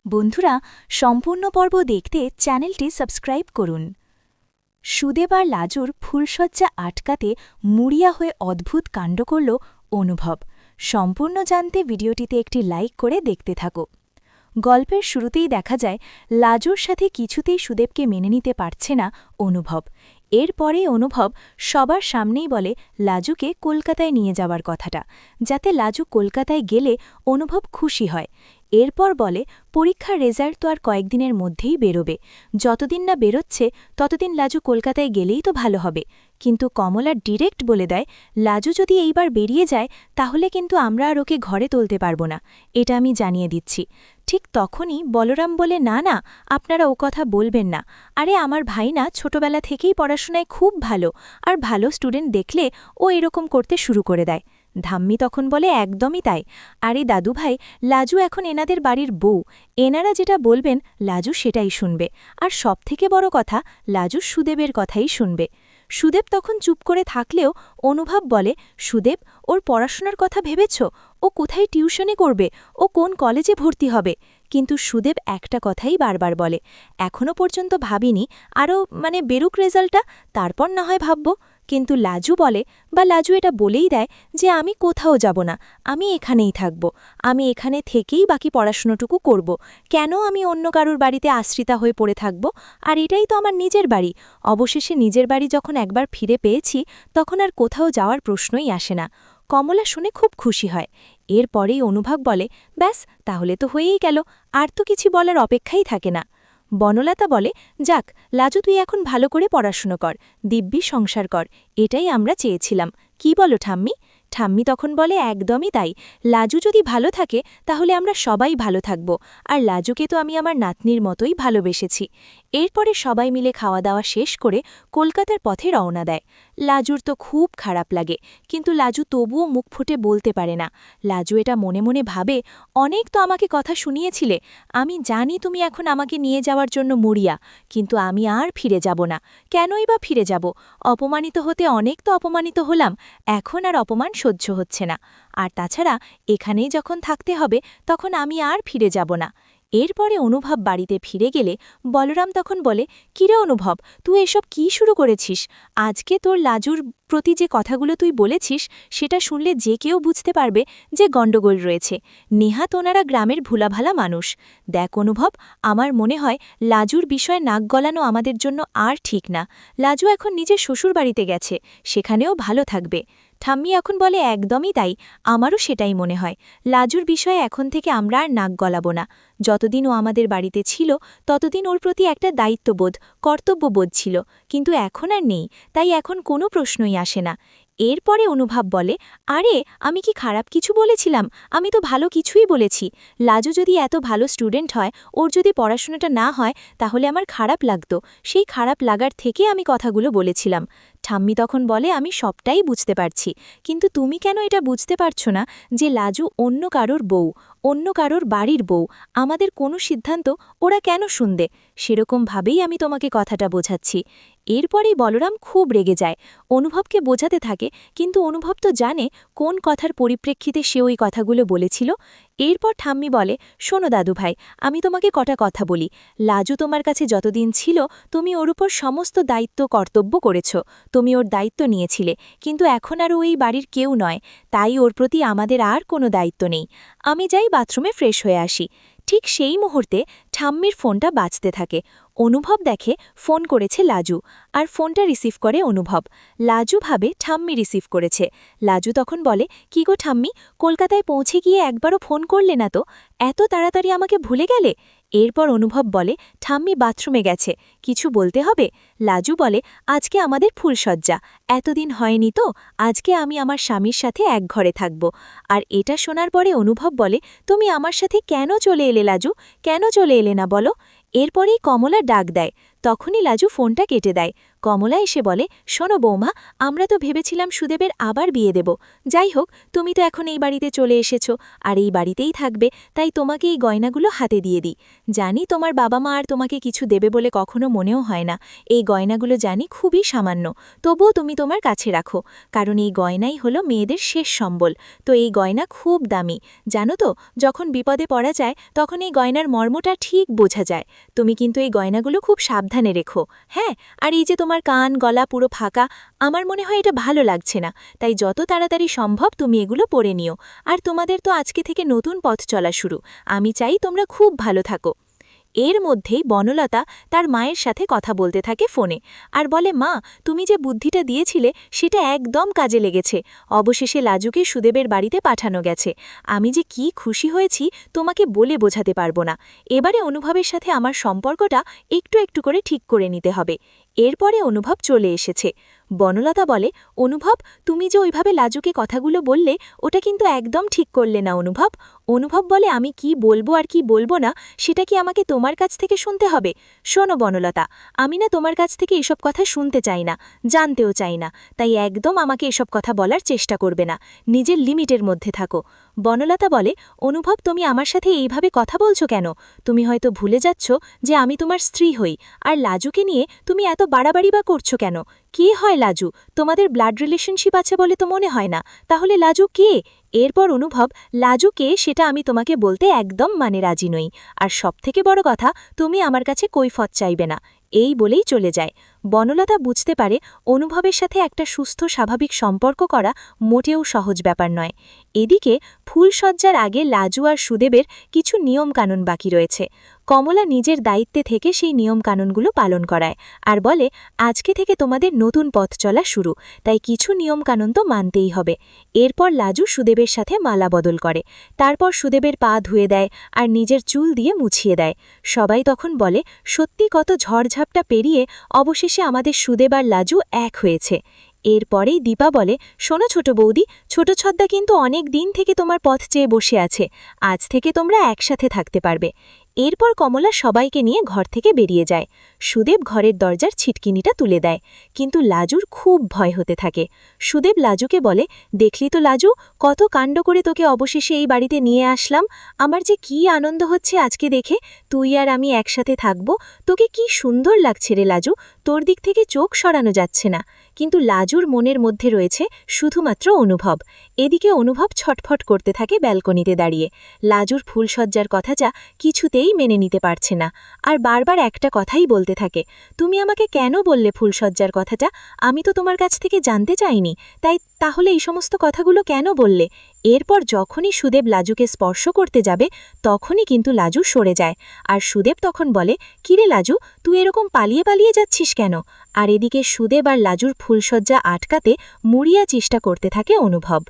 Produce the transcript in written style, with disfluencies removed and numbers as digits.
বন্ধুরা, সম্পূর্ণ পর্ব দেখতে চ্যানেলটি সাবস্ক্রাইব করুন। সুদেব আর লাজুর ফুলশয্যা আটকাতে মুড়িয়া হয়ে অদ্ভুত কাণ্ড করল অনুভব। সম্পূর্ণ জানতে ভিডিওটিতে একটি লাইক করে দেখতে থাকো। গল্পের শুরুতেই দেখা যায় লাজুর সাথে কিছুতেই সুদেবকে মেনে নিতে পারছে না অনুভব। এরপরে অনুভব সবার সামনেই বলে লাজুকে কলকাতায় নিয়ে যাওয়ার কথাটা, যাতে লাজু কলকাতায় গেলে অনুভব খুশি হয়। এরপর বলে পরীক্ষার রেজাল্ট তো আর কয়েকদিনের মধ্যেই বেরোবে, যতদিন না বেরোচ্ছে ততদিন লাজু কলকাতায় গেলেই তো ভালো হবে। কিন্তু কমলা ডিরেক্ট বলে দেয় লাজু যদি এইবার বেরিয়ে যায় তাহলে কিন্তু আমরা আর ওকে ঘরে তুলতে পারবো না, এটা আমি জানিয়ে দিচ্ছি। ঠিক তখনই বলরাম বলে না না, আপনারা ও কথা বলবেন না। আরে আমার ভাই না ছোটবেলা থেকেই পড়াশোনায় খুব ভালো, আর ভালো স্টুডেন্ট দেখলে ও এরকম করতে শুরু করে দেয়। ধাম্মি তখন বলে একদমই তাই। আরে দাদু ভাই, লাজু এখন এনাদের বাড়ির বউ, এনারা যেটা বলবেন লাজু সেটাই শুনবে। আর সবথেকে বড় কথা, লাজু সুদেবের কথাই শুনবে। সুদেব তখন চুপ করে থাকলেও অনুভব বলে সুদেব, ওর পড়াশোনার কথা ভেবেছ? ও কোথায় টিউশনে করবে? ও কোন কলেজে ভর্তি হবে? কিন্তু সুদেব একটা কথাই বারবার বলে এখনও পর্যন্ত ভাবিনি, আরও বেরুক রেজাল্টটা, তারপর না হয় ভাবব। কিন্তু লাজু বলে লাজু এটা বলেই দেয় যে আমি কোথাও যাব না, আমি এখানেই থাকব, আমি এখানে থেকেই বাকি পড়াশুনোটুকু করব। কেন আমি অন্য কারুর বাড়িতে আশ্রিতা হয়ে পড়ে থাকব? আর এটাই তো আমার নিজের বাড়ি। অবশেষে নিজের বাড়ি যখন একবার ফিরে পেয়েছি তখন আর কোথাও যাওয়ার প্রশ্নই আসে না। কমলা শুনে খুব খুশি হয়। এরপরেই অনুভব বলে ব্যাস, তাহলে তো হয়েই গেল, আর তো কিছু বলার অপেক্ষাই থাকে না। বনলতা বলে যাক লাজু, তুই এখন ভালো করে পড়াশুনো কর, দিব্যি সংসার কর, এটাই আমরা চেয়েছিলাম। কি বলো ঠাম্মি? ঠাম্মি তখন বলে একদমই তাই। লাজু যদি ভালো থাকে তাহলে আমরা সবাই ভালো থাকব, আর লাজুকে তো আমি আমার নাতনির মতোই ভালোবেসেছি। এরপরে সবাই মিলে খাওয়া দাওয়া শেষ করে কলকাতার পথে রওনা দেয়। লাজুর তো খুব খারাপ লাগে, কিন্তু লাজু তবুও মুখ ফুটে বলতে পারে না। লাজু এটা মনে মনে ভাবে অনেক তো আমাকে কথা শুনিয়েছিলে, আমি জানি তুমি এখন আমাকে নিয়ে যাওয়ার জন্য মরিয়া, কিন্তু আমি আর ফিরে যাব না। কেনই বা ফিরে যাব? অপমানিত হতে অনেক তো অপমানিত হলাম, এখন আর অপমান সহ্য হচ্ছে না। আর তাছাড়া এখানেই যখন থাকতে হবে তখন আমি আর ফিরে যাব না। এরপরে অনুভব বাড়িতে ফিরে গেলে বলরাম তখন বলে কিরে অনুভব, তুই এসব কি শুরু করেছিস? আজকে তোর লাজুর প্রতি যে কথাগুলো তুই বলেছিস সেটা শুনলে যে কেউ বুঝতে পারবে যে গণ্ডগোল রয়েছে। নেহাত ওনারা গ্রামের ভুলাভালা মানুষ। দেখ অনুভব, আমার মনে হয় লাজুর বিষয়ে নাক গলানো আমাদের জন্য আর ঠিক না। লাজু এখন নিজের শ্বশুর বাড়িতে গেছে, সেখানেও ভালো থাকবে। ঠাম্মি এখন বলে একদমই তাই, আমারও সেটাই মনে হয়। লাজুর বিষয়ে এখন থেকে আমরা আর নাক গলাব না। যতদিন ও আমাদের বাড়িতে ছিল ততদিন ওর প্রতি একটা দায়িত্ববোধ, কর্তব্যবোধ ছিল, কিন্তু এখন আর নেই, তাই এখন কোনো প্রশ্নই আসে না। এরপরে অনুভব বলে আরে আমি কি খারাপ কিছু বলেছিলাম? আমি তো ভালো কিছুই বলেছি। লাজু যদি এত ভালো স্টুডেন্ট হয়, ওর যদি পড়াশোনাটা না হয় তাহলে আমার খারাপ লাগতো, সেই খারাপ লাগার থেকে আমি কথাগুলো বলেছিলাম। ঠাম্মি তখন বলে আমি সবটাই বুঝতে পারছি, কিন্তু তুমি কেন এটা বুঝতে পারছো না যে লাজু অন্য কারোর বউ, অন্য কারোর বাড়ির বউ, আমাদের কোনো সিদ্ধান্ত ওরা কেন শুনবে? সেরকমভাবেই আমি তোমাকে কথাটা বোঝাচ্ছি। এরপরেই বলরাম খুব রেগে যায়, অনুভবকে বোঝাতে থাকে, কিন্তু অনুভব তো জানে কোন কথার পরিপ্রেক্ষিতে সে ওই কথাগুলো বলেছিল। এরপর ঠাম্মি বলে শোনো দাদু ভাই, আমি তোমাকে কটা কথা বলি। লাজু তোমার কাছে যতদিন ছিল তুমি ওর উপর সমস্ত দায়িত্ব কর্তব্য করেছ, তুমি ওর দায়িত্ব নিয়েছিলে, কিন্তু এখন আর ওই বাড়ির কেউ নয়, তাই ওর প্রতি আমাদের আর কোনো দায়িত্ব নেই। আমি যাই বাথরুমে ফ্রেশ হয়ে আসি। ঠিক সেই মুহূর্তে ঠাম্মির ফোনটা বাজতে থাকে। অনুভব দেখে ফোন করেছে লাজু, আর ফোনটা রিসিভ করে অনুভব। লাজু ভাবে ঠাম্মি রিসিভ করেছে। লাজু তখন বলে কি গো ঠাম্মি, কলকাতায় পৌঁছে গিয়ে একবারও ফোন করলে না তো, এত তাড়াতাড়ি আমাকে ভুলে গেলে? এরপর অনুভব বলে ঠাম্মি বাথরুমে গেছে, কিছু বলতে হবে? লাজু বলে আজকে আমাদের ফুলশয্যা, এতদিন হয়নি তো, আজকে আমি আমার স্বামীর সাথে এক ঘরে থাকব। আর এটা শোনার পরে অনুভব বলে তুমি আমার সাথে কেন চলে এলে লাজু, কেন চলে এলে না বলো? এরপরেই কমলা ডাক দেয় তখনই লাজু ফোনটা কেটে দেয়। কমলা এসে বলে, শোনো বৌমা, আমরা তো ভেবেছিলাম সুদেবের আবার বিয়ে দেব। যাই হোক, তুমি তো এখন এই বাড়িতে চলে এসেছ, আর এই বাড়িতেই থাকবে, তাই তোমাকে এই গয়নাগুলো হাতে দিয়ে দিই। জানি তোমার বাবা মা আর তোমাকে কিছু দেবে বলে কখনো মনেও হয় না। এই গয়নাগুলো জানি খুবই সামান্য, তবুও তুমি তোমার কাছে রাখো, কারণ এই গয়নাই হলো মেয়েদের শেষ সম্বল। তো এই গয়না খুব দামি, জানো তো, যখন বিপদে পড়া যায় তখন এই গয়নার মর্মটা ঠিক বোঝা যায়। তুমি কিন্তু এই গয়নাগুলো খুব সাবধানে রেখো। হ্যাঁ, আর এই যে তোমার কান গলা পুরো ফাঁকা, আমার মনে হয় এটা ভালো লাগছে না, তাই যত তাড়াতাড়ি সম্ভব তুমি এগুলো পরে নিও। আর তোমাদের তো আজকে থেকে নতুন পথ চলা শুরু, আমি চাই তোমরা খুব ভালো থাকো। এর মধ্যেই বনলতা তার মায়ের সাথে কথা বলতে থাকে ফোনে, আর বলে, মা, তুমি যে বুদ্ধিটা দিয়েছিলে সেটা একদম কাজে লেগেছে। অবশেষে লাজুকে সুদেবের বাড়িতে পাঠানো গেছে। আমি যে কি খুশি হয়েছি তোমাকে বলে বোঝাতে পারবো না। এবারে অনুভবের সাথে আমার সম্পর্কটা একটু একটু করে ঠিক করে নিতে হবে। এরপরে অনুভব চলে এসেছে। বনলতা বলে, অনুভব, তুমি যে ওইভাবে লাজুকে কথাগুলো বললে, ওটা কিন্তু একদম ঠিক করলে না অনুভব। অনুভব বলে, আমি কি বলবো আর কি বলবো না সেটা কি আমাকে তোমার কাছ থেকে শুনতে হবে? শোনো বনলতা, আমি না তোমার কাছ থেকে এসব কথা শুনতে চাই না, জানতেও চাই না, তাই একদম আমাকে এসব কথা বলার চেষ্টা করবে না, নিজের লিমিটের মধ্যে থাকো। বনলতা বলে, অনুভব, তুমি আমার সাথে এইভাবে কথা বলছো কেন? তুমি হয়তো ভুলে যাচ্ছ যে আমি তোমার স্ত্রী হই, আর লাজুকে নিয়ে তুমি এত বাড়াবাড়ি বা করছো কেন? কে হয় লাজু? তোমাদের ব্লাড রিলেশনশিপ আছে বলে তো মনে হয় না, তাহলে লাজু কে? এরপর অনুভব, লাজু কে সেটা আমি তোমাকে বলতে একদম রাজি নই, আর সবথেকে বড় কথা, তুমি আমার কাছে কৈফত চাইবে না। এই বলেই চলে যায়। বনলতা বুঝতে পারে অনুভবের সাথে একটা সুস্থ স্বাভাবিক সম্পর্ক করা মোটেও সহজ ব্যাপার নয়। এদিকে ফুলসজ্জার আগে লাজু আর সুদেবের কিছু নিয়মকানুন বাকি রয়েছে। কমলা নিজের দায়িত্বে থেকে সেই নিয়মকানুনগুলো পালন করায়, আর বলে, আজকে থেকে তোমাদের নতুন পথ চলা শুরু, তাই কিছু নিয়মকানুন তো মানতেই হবে। এরপর লাজু সুদেবের সাথে মালা বদল করে, তারপর সুদেবের পা ধুয়ে দেয় আর নিজের চুল দিয়ে মুছিয়ে দেয়। সবাই তখন বলে, সত্যি কত ঝড়ঝাপটা পেরিয়ে অবশেষে আমাদের সুদেব আর লাজু এক হয়েছে। এরপরেই দীপা বলে, শোনো ছোট বৌদি, ছোট ছদ্দা কিন্তু অনেক দিন থেকে তোমার পথ চেয়ে বসে আছে, আজ থেকে তোমরা একসাথে থাকতে পারবে। এরপর কমলা সবাইকে নিয়ে ঘর থেকে বেরিয়ে যায়। সুদেব ঘরের দরজার ছিটকিনিটা তুলে দেয়, কিন্তু লাজুর খুব ভয় হতে থাকে। সুদেব লাজুকে বলে, দেখলি তো লাজু, কত কাণ্ড করে তোকে অবশেষে এই বাড়িতে নিয়ে আসলাম। আমার যে কি আনন্দ হচ্ছে আজকে দেখে, তুই আর আমি একসাথে থাকব। তোকে কি সুন্দর লাগছে রে লাজু, তোর দিক থেকে চোখ সরানো যাচ্ছে না। কিন্তু লাজুর মনের মধ্যে রয়েছে শুধুমাত্র অনুভব। এদিকে অনুভব ছটফট করতে থাকে ব্যালকনিতে দাঁড়িয়ে। লাজুর ফুলসজ্জার কথাটা কিছুতেই মেনে নিতে পারছে না, আর বারবার একটা কথাই বলতে থাকে, তুমি আমাকে কেন বললে ফুলসজ্জার কথাটা? আমি তো তোমার কাছ থেকে জানতে চাইনি, তাহলে এই সমস্ত কথাগুলো কেন বললে? এরপর যখনই সুদেব লাজুকে স্পর্শ করতে যাবে তখনই কিন্তু লাজু সরে যায়, আর সুদেব তখন বলে, কিরে লাজু, তুই এরকম পালিয়ে পালিয়ে যাচ্ছিস কেন? আর এদিকে সুদেব আর লাজুর ফুলসজ্জা আটকাতে মরিয়া চেষ্টা করতে থাকে অনুভব।